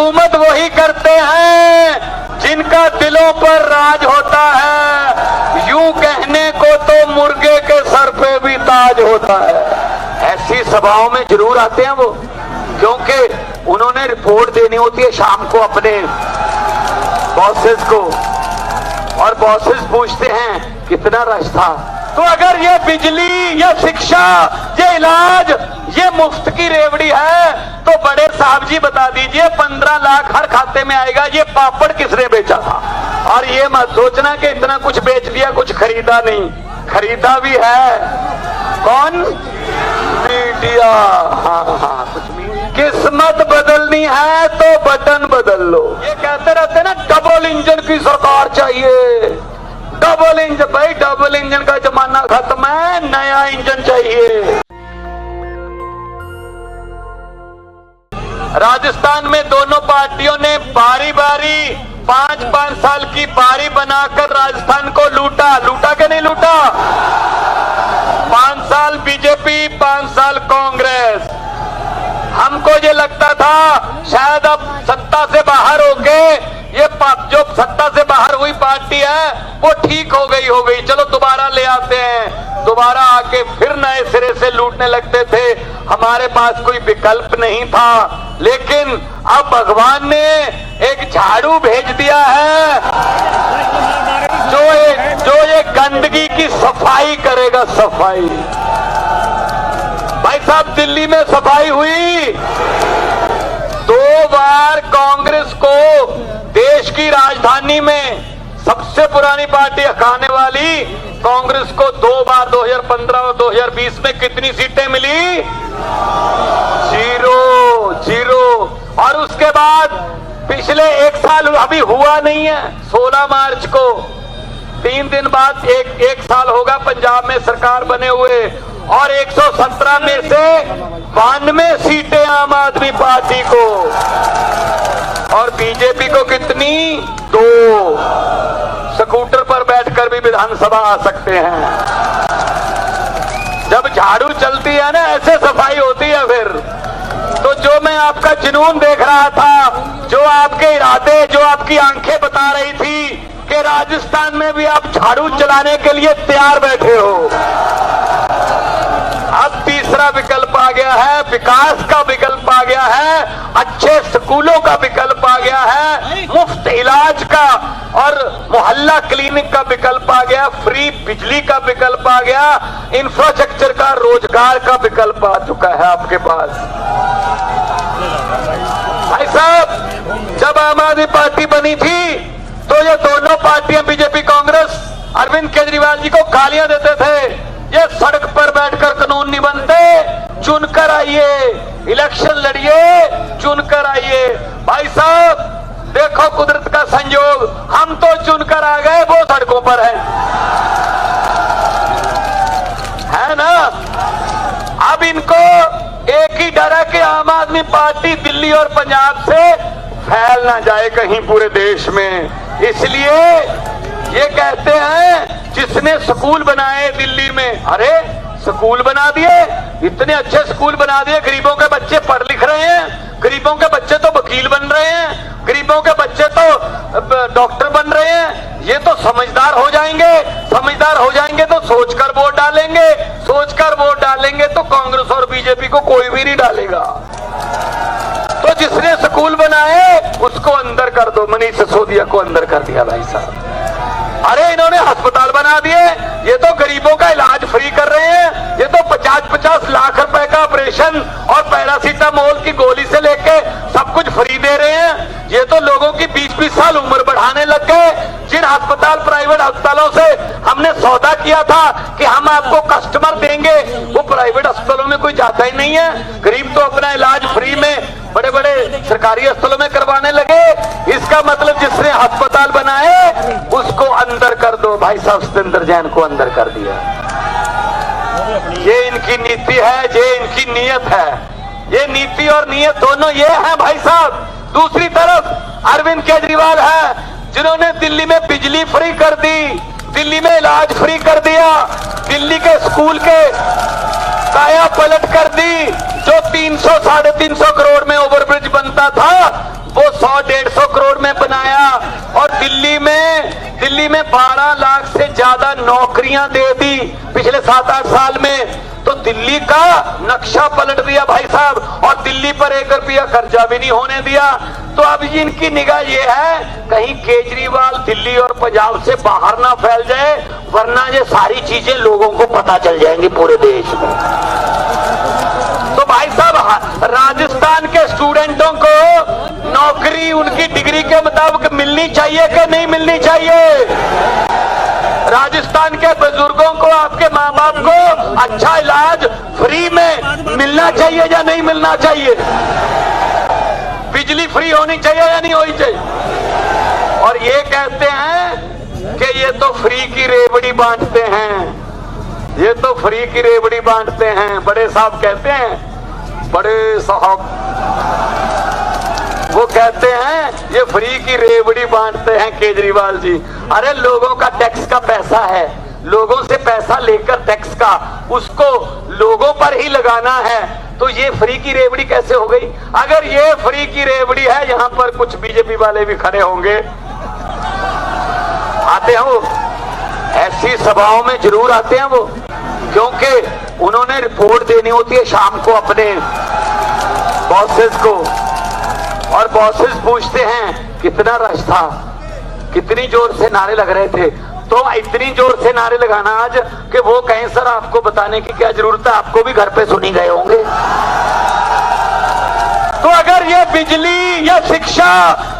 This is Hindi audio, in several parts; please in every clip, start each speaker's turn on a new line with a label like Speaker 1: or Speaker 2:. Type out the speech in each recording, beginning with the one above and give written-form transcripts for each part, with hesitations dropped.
Speaker 1: हुकूमत वही करते हैं जिनका दिलों पर राज होता है। यूं कहने को तो मुर्गे के सर पे भी ताज होता है। ऐसी सभाओं में जरूर आते हैं वो, क्योंकि उन्होंने रिपोर्ट देनी होती है शाम को अपने बॉसेस को, और बॉसेस पूछते हैं कितना रश था। तो अगर ये बिजली, ये शिक्षा, ये इलाज, ये मुफ्त की रेवड़ी है, तो बड़े साहब जी बता दीजिए 15 लाख हर खाते में आएगा, ये पापड़ किसने बेचा था? और ये मत सोचना कि इतना कुछ बेच दिया, कुछ खरीदा नहीं, खरीदा भी है। कौन? मीडिया। हाँ, कुछ किस्मत बदलनी है तो बटन बदल लो। ये कहते रहते ना डबल इंजन की सरकार चाहिए, डबल इंजन। भाई डबल इंजन का जमाना खत्म है, नया इंजन चाहिए। राजस्थान में दोनों पार्टियों ने बारी बारी 5-5 साल की बारी बनाकर राजस्थान को लूटा। लूटा के नहीं लूटा? 5 साल बीजेपी, 5 साल कांग्रेस। हमको ये लगता था शायद अब सत्ता से बाहर होके ये जो सत्ता से बाहर हुई पार्टी है वो ठीक हो गई, चलो दोबारा ले आते हैं। दोबारा आके फिर नए सिरे से लूटने लगते थे। हमारे पास कोई विकल्प नहीं था, लेकिन अब भगवान ने एक झाड़ू भेज दिया है जो ये गंदगी की सफाई करेगा। सफाई भाई साहब, दिल्ली में सफाई हुई 2 बार। कांग्रेस को देश की राजधानी में सबसे पुरानी पार्टी कहने वाली कांग्रेस को 2 बार 2015 और 2020 में कितनी सीटें मिली? 0। और उसके बाद पिछले 1 साल अभी हुआ नहीं है। 16 मार्च को 3 दिन बाद एक साल होगा पंजाब में सरकार बने हुए, और 117 में से 92 सीटें आम आदमी पार्टी को, और बीजेपी को कितनी? 2। स्कूटर पर बैठकर भी विधानसभा आ सकते हैं। जब झाड़ू चलती है ना, ऐसे सफाई होती है। फिर तो जो मैं आपका जुनून देख रहा था, जो आपके इरादे, जो आपकी आंखें बता रही थी कि राजस्थान में भी आप झाड़ू चलाने के लिए तैयार बैठे हो, अब तीसरा विकल्प आ गया है, विकास का विकल्प आ गया है, अच्छे स्कूलों का विकल्प आ गया है, मुफ्त इलाज का और मोहल्ला क्लिनिक का विकल्प आ गया, फ्री बिजली का विकल्प आ गया, इंफ्रास्ट्रक्चर का, रोजगार का विकल्प आ चुका है आपके पास। भाई साहब, जब आम आदमी पार्टी बनी थी तो ये दोनों पार्टियां बीजेपी कांग्रेस अरविंद केजरीवाल जी को गालियां देते थे, ये सड़क पर बैठकर कानून नहीं बनते, चुनकर आइए, इलेक्शन लड़िए, चुनकर आइए। भाई साहब देखो कुदरत का संयोग, हम तो चुनकर आ गए, वो सड़कों पर है ना। अब इनको एक ही डर है कि आम आदमी पार्टी दिल्ली और पंजाब से फैल ना जाए कहीं पूरे देश में, इसलिए ये कहते हैं जिसने स्कूल बनाए दिल्ली में, अरे स्कूल बना दिए, इतने अच्छे स्कूल बना दिए, गरीबों के बच्चे पढ़ लिख रहे हैं, गरीबों के बच्चे तो वकील बन रहे हैं, गरीबों के बच्चे तो डॉक्टर बन रहे हैं। ये तो समझदार हो जाएंगे, समझदार हो जाएंगे तो सोचकर वोट डालेंगे, सोचकर वोट डालेंगे तो कांग्रेस और बीजेपी को कोई भी नहीं डालेगा। तो जिसने स्कूल बनाए उसको अंदर कर दो। मनीष सिसोदिया को अंदर कर दिया भाई साहब। अरे इन्होंने अस्पताल बना दिए, ये तो गरीबों का इलाज फ्री कर रहे हैं, ये तो 50-50 लाख रुपए का ऑपरेशन और पैरासीटामोल की गोली से लेके सब कुछ फ्री दे रहे हैं। ये तो लोगों की 20-20 साल उम्र बढ़ाने लग गए। जिन अस्पताल, प्राइवेट अस्पतालों से हमने सौदा किया था कि हम आपको कस्टमर देंगे, वो प्राइवेट अस्पतालों में कोई जाता ही नहीं है। गरीब तो अपना इलाज फ्री में बड़े बड़े सरकारी अस्पतालों में करवाने लगे। इसका मतलब जिसने अस्पताल बनाए उसको अंदर कर दो। भाई साहब सत्येंद्र जैन को अंदर कर दिया। ये इनकी नीति है, ये इनकी नीयत है। ये नीति और नीयत दोनों ये है भाई साहब। दूसरी तरफ अरविंद केजरीवाल है जिन्होंने दिल्ली में बिजली फ्री कर दी, दिल्ली में इलाज फ्री कर दिया, दिल्ली के स्कूल के काया पलट कर दी। जो 300-350 करोड़ में ओवरब्रिज बनता था वो 100-150 करोड़ में बनाया और दिल्ली में 12 लाख से ज्यादा नौकरियां दे दी पिछले 7-8 साल में। तो दिल्ली का नक्शा पलट दिया भाई साहब, और दिल्ली पर 1 रुपया खर्चा भी नहीं होने दिया। तो अब इनकी निगाह ये है कहीं केजरीवाल दिल्ली और पंजाब से बाहर ना फैल जाए, वरना ये सारी चीजें लोगों को पता चल जाएंगी पूरे देश में। तो भाई साहब राजस्थान के स्टूडेंटों को नौकरी उनकी डिग्री के मुताबिक मिलनी चाहिए कि नहीं मिलनी चाहिए? राजस्थान के बुजुर्गों को, आपके माँ बाप को अच्छा इलाज फ्री में मिलना चाहिए या नहीं मिलना चाहिए? बिजली फ्री होनी चाहिए या नहीं होनी चाहिए? और ये कहते हैं कि ये तो फ्री की रेवड़ी बांटते हैं, ये तो फ्री की रेवड़ी बांटते हैं। बड़े साहब कहते हैं, बड़े साहब वो कहते हैं ये फ्री की रेवड़ी बांटते हैं केजरीवाल जी। अरे लोगों का टैक्स का पैसा है, लोगों से पैसा लेकर टैक्स का उसको लोगों पर ही लगाना है, तो ये फ्री की रेवड़ी कैसे हो गई? अगर ये फ्री की रेवड़ी है, यहाँ पर कुछ बीजेपी वाले भी खड़े होंगे, आते हैं वो, ऐसी सभाओं में जरूर आते हैं वो, क्योंकि उन्होंने रिपोर्ट देनी होती है शाम को अपने बॉसेस को, और बॉसेस पूछते हैं कितना रश था, कितनी जोर से नारे लग रहे थे। तो इतनी जोर से नारे लगाना आज कि वो कहें सर आपको बताने की क्या जरूरत है, आपको भी घर पे सुनी गए होंगे। तो अगर ये बिजली, ये शिक्षा,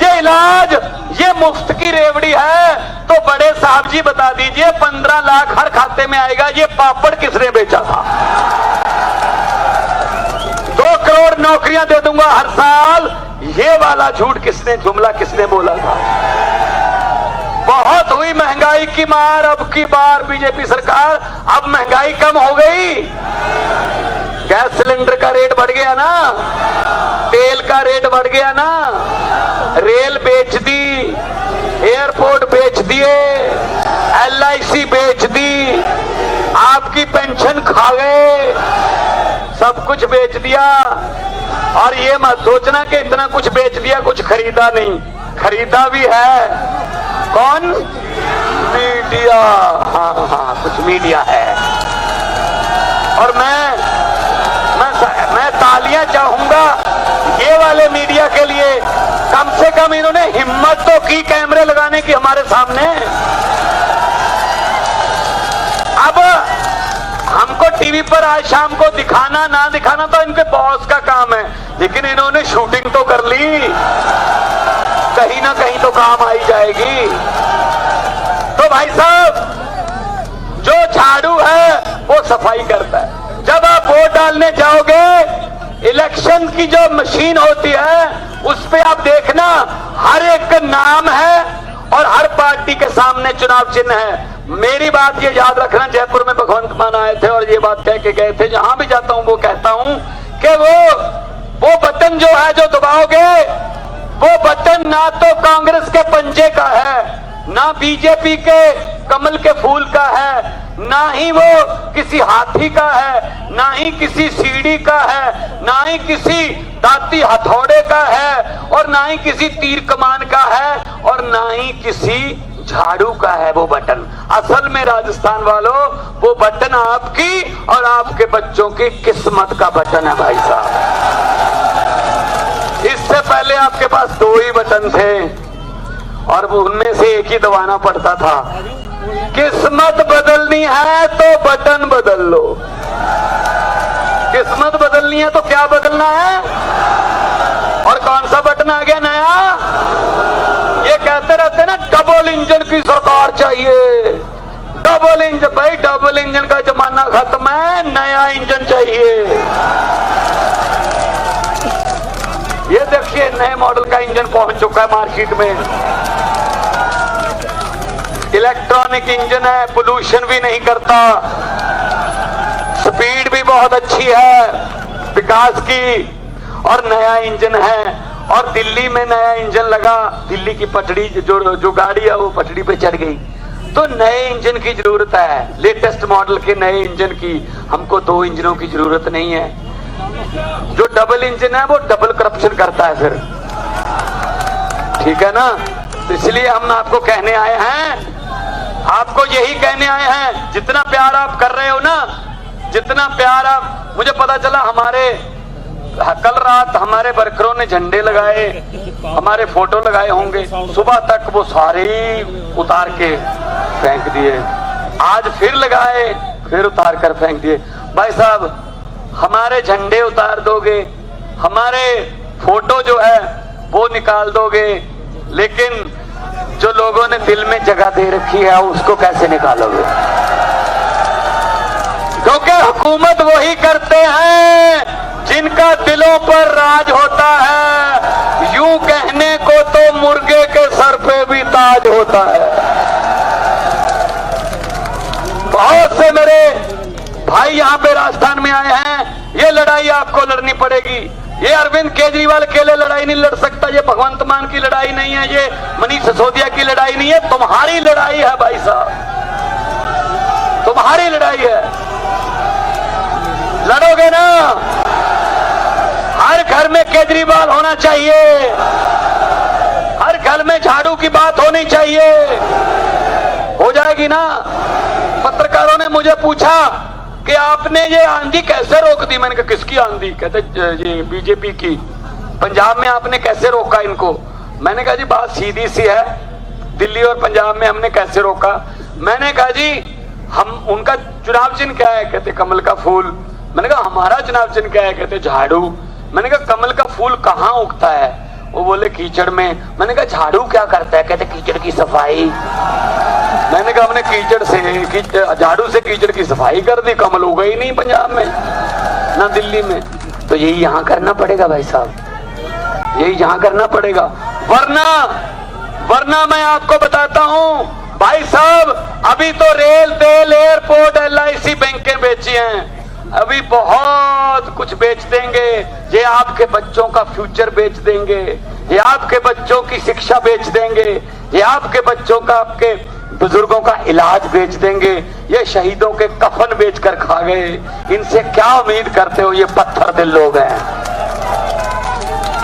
Speaker 1: ये इलाज, ये मुफ्त की रेवड़ी है, तो बड़े साहब जी बता दीजिए 15 लाख हर खाते में आएगा, ये पापड़ किसने बेचा था? 2 करोड़ नौकरियां दे दूंगा हर साल, ये वाला झूठ किसने, जुमला किसने बोला था? बहुत हुई महंगाई की मार अब की बार बीजेपी सरकार, अब महंगाई कम हो गई, गैस सिलेंडर का रेट बढ़ गया ना, तेल का रेट बढ़ गया ना, रेल बेच दी, एयरपोर्ट बेच दिए, LIC बेच दी, आपकी पेंशन खा गए, सब कुछ बेच दिया। और ये मत सोचना कि इतना कुछ बेच दिया कुछ खरीदा नहीं, खरीदा भी है। कौन? मीडिया। हाँ, कुछ मीडिया है। और मैं तालियां चाहूंगा ये वाले मीडिया के लिए, कम से कम इन्होंने हिम्मत तो की कैमरे लगाने की हमारे सामने। अब हमको टीवी पर आज शाम को दिखाना ना दिखाना तो इनके बॉस का काम है, लेकिन इन्होंने शूटिंग तो कर ली, कहीं ना कहीं तो काम आई जाएगी। तो भाई साहब जो झाड़ू है वो सफाई करता है। जब आप वोट डालने जाओगे, इलेक्शन की जो मशीन होती है उस पे आप देखना हर एक का नाम है और हर पार्टी के सामने चुनाव चिन्ह है। मेरी बात ये याद रखना, जयपुर में भगवंत मान आए थे और ये बात कह के गए थे, जहां भी जाता हूं वो कहता हूं कि वो बटन जो है जो दबाओगे, वो बटन ना तो कांग्रेस के पंजे का है, ना बीजेपी के कमल के फूल का है, ना ही वो किसी हाथी का है, ना ही किसी सीढ़ी का है, ना ही किसी दाती हथौड़े का है, और ना ही किसी तीर कमान का है, और ना ही किसी झाड़ू का है वो बटन। असल में राजस्थान वालों, वो बटन आपकी और आपके बच्चों की किस्मत का बटन है भाई साहब। इससे पहले आपके पास 2 ही बटन थे और वो उनमें से एक ही दबाना पड़ता था। किस्मत बदलनी है तो बटन बदल लो। किस्मत बदलनी है तो क्या बदलना है? और कौन सा बटन आ गया नया? ये कहते रहते ना डबल इंजन की सरकार चाहिए, डबल इंजन। भाई डबल इंजन का जमाना खत्म है, नया इंजन चाहिए। ये देखिए नए मॉडल का इंजन पहुंच चुका है मार्केट में, इलेक्ट्रॉनिक इंजन है, पोल्यूशन भी नहीं करता, स्पीड भी बहुत अच्छी है विकास की, और नया इंजन है। और दिल्ली में नया इंजन लगा, दिल्ली की पटड़ी जो गाड़ी है वो पटड़ी पे चढ़ गई, तो नए इंजन की जरूरत है, लेटेस्ट मॉडल के नए इंजन की। हमको 2 इंजनों की जरूरत नहीं है। जो डबल इंजन है वो डबल करप्शन करता है, फिर ठीक है ना। तो इसलिए हम आपको कहने आए हैं, आपको यही कहने आए हैं, जितना प्यार आप कर रहे हो ना, जितना प्यार आप, मुझे पता चला हमारे कल रात हमारे वर्करों ने झंडे लगाए, हमारे फोटो लगाए होंगे, सुबह तक वो सारे उतार के फेंक दिए, आज फिर लगाए, फिर उतार कर फेंक दिए। भाई साहब, हमारे झंडे उतार दोगे, हमारे फोटो जो है वो निकाल दोगे, लेकिन जो लोगों ने दिल में जगह दे रखी है उसको कैसे निकालोगे? क्योंकि हुकूमत वही करते हैं जिनका दिलों पर राज होता है। यूं कहने को तो मुर्गे के सर पे भी ताज होता है। बहुत से मेरे भाई यहाँ पे राजस्थान में आए हैं, ये लड़ाई आपको लड़नी पड़ेगी। ये अरविंद केजरीवाल अकेले लड़ाई नहीं लड़ सकता, ये भगवंत मान की लड़ाई नहीं है, ये मनीष सिसोदिया की लड़ाई नहीं है, तुम्हारी लड़ाई है भाई साहब, तुम्हारी लड़ाई है। लड़ोगे ना? हर घर में केजरीवाल होना चाहिए, हर घर में झाड़ू की बात होनी चाहिए, हो जाएगी ना। पत्रकारों ने मुझे पूछा कि आपने ये आंधी कैसे रोक दी? मैंने कहा किसकी आंधी? कहते ये बीजेपी की। पंजाब में आपने कैसे रोका इनको? मैंने कहा जी बात सीधी सी है, दिल्ली और पंजाब में हमने कैसे रोका? मैंने कहा जी हम, उनका चुनाव चिन्ह क्या है? कहते कमल का फूल। मैंने कहा हमारा चुनाव चिन्ह क्या है? कहते झाड़ू। मैंने कहा कमल का फूल कहाँ उगता है? वो बोले कीचड़ में। मैंने कहा झाड़ू क्या करता है? कहते कीचड़ की सफाई। मैंने कहा हमने कीचड़ से, झाड़ू से कीचड़ की सफाई कर दी, कमल उगा ही नहीं पंजाब में ना दिल्ली में। तो यही यहाँ करना पड़ेगा भाई साहब, यही यहाँ करना पड़ेगा, वरना मैं आपको बताता हूँ भाई साहब, अभी तो रेल, तेल, एयरपोर्ट, LIC बैंकें बेची हैं, अभी बहुत कुछ बेच देंगे। ये आपके बच्चों का फ्यूचर बेच देंगे, ये आपके बच्चों की शिक्षा बेच देंगे, ये आपके बच्चों का, आपके बुजुर्गों का इलाज बेच देंगे, ये शहीदों के कफन बेचकर खा गए। इनसे क्या उम्मीद करते हो? ये पत्थर दिल लोग हैं।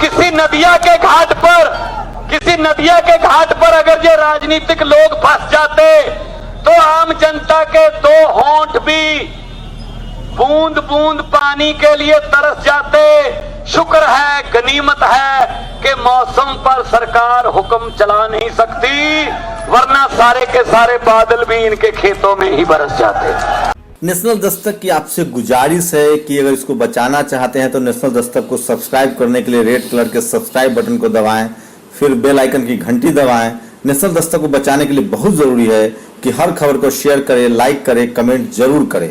Speaker 1: किसी नदिया के घाट पर, किसी नदिया के घाट पर अगर ये राजनीतिक लोग फंस जाते तो आम जनता के दो होंठ भी बूंद बूंद पानी के लिए तरस जाते। शुक्र है, गनीमत है कि मौसम पर सरकार हुक्म चला नहीं सकती, वरना सारे के सारे बादल भी इनके खेतों में ही बरस जाते।
Speaker 2: नेशनल दस्तक की आपसे गुजारिश है कि अगर इसको बचाना चाहते हैं तो नेशनल दस्तक को सब्सक्राइब करने के लिए रेड कलर के सब्सक्राइब बटन को दबाएं, फिर बेल आइकन की घंटी दबाएं। नेशनल दस्तक को बचाने के लिए बहुत जरूरी है कि हर खबर को शेयर करें, लाइक करें, कमेंट जरूर करें।